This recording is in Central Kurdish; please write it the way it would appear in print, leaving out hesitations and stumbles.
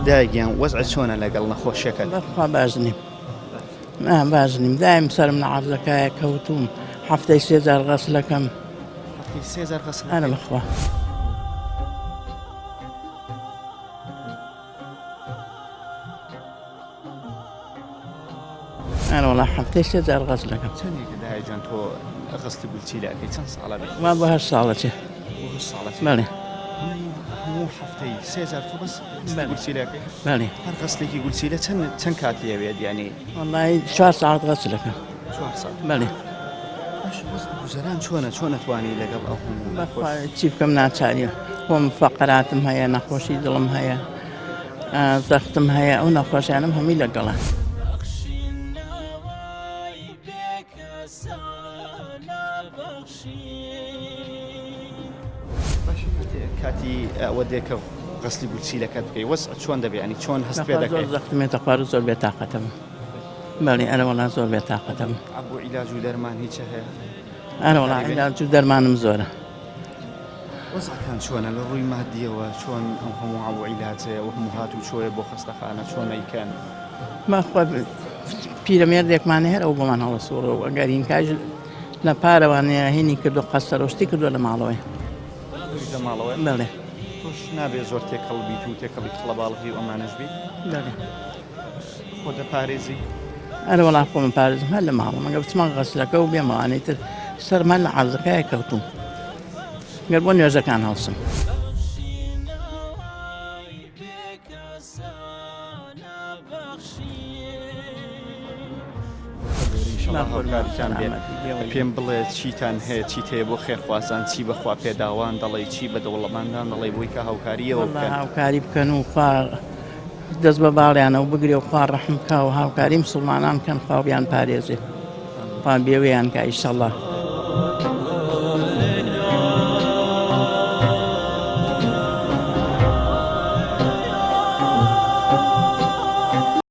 دایگیان وەزعت چۆنە لەگەڵ نەخۆشیەکەت؟ بەخوا باش نیم باش نیم دایم سرم لە عەرزەکەیە کەوتوم هەفتەی 3000 غەسلەکەم 3000 غەسل ئەنە بەخوا ئەنە وەڵا هەفتەی 3000 غەسلەکەم چەندێکە دایجان تۆ غەسلی گولچیلەکەی چەند ساڵە بێت؟ وا بۆ 8 ساڵەچێ بەڵێ هەموو هەفتەی 3000 تۆ بەس گولچیلەکەی؟ بەڵێ هەر غەسلێکی گولچیلە چەند کاتی ئەوێت یعنی؟ وەڵای 4 ساعت غەسلەکەم 4 ساعت بەڵێ گوزەران چۆن ئەتوانی لەگەڵ ئەو هەموو بەخوا چی بکەم ناچاریە خۆم فەقەراتم هەیە نەخۆشی دڵم هەیە زەختم هەیە ئەو نەخۆشیانم هەمی لەگەڵە کاتی ئەوە دێکە غەسلی گولچیلەکەت بکەی وەزعت چۆن دەبێت ینی چۆن هەست پێ زۆر دەکەی؟ زەختمێتە خوار زۆر بێتاقەتم بەڵێ ئەرە وەڵا زۆر بێتاقەتم بۆ عیلاج و دەرمان هیچ هەیە؟ ئەرە وەڵا عیلاج و دەرمانم زۆرە وەزعەکان چۆنە لە ڕووی مادیەوە چۆن ئەو هەموو ئەو عیلاجەیە و هەموو هات و چۆیە بۆ خەستەخانە چۆن ئەیکەن؟ بەخوا پیرەمێردێکمان هەر ئەو بۆمان هەڵەسووڕەوە ئەگەرین کاژ لە پارەوانەیە هێنی کردو قەسەرۆشتی کردو لە ماڵەوەی لە ماڵەوە؟ بەڵێ تۆش نابێت زۆر تێکەڵ بیت و تێکەڵی کڵە باڵغی و ئەمانەش بیت؟ بەڵێ خۆ دەپارێزی؟ ئەرە وەڵا خۆم پارێزم هەر لە ماڵم ئەگەر بچمە غەسلەکە و بێمەوانەی تر سەرمان لە عەرزەکەیە کەوتوم گەر بۆ نوێژەکان هەڵسم هاوکاریتان بێت پێم بڵێ چیتان هەیە چیت هەیە بۆ خێرخوازان چی بەخوا پێداوان دەڵێ چی بە دەوڵەماندان دەڵێ بۆی کە هاوکاریەوە بکەن هاوکاری بکەن و خوار دەست بە باڵیانە و بگرێ و خوار ڕەحم بکە و هاوکاری مسڵمانان کەن خوا بیان پارێزێ خوا بێوەیان کە ئیشەڵڵا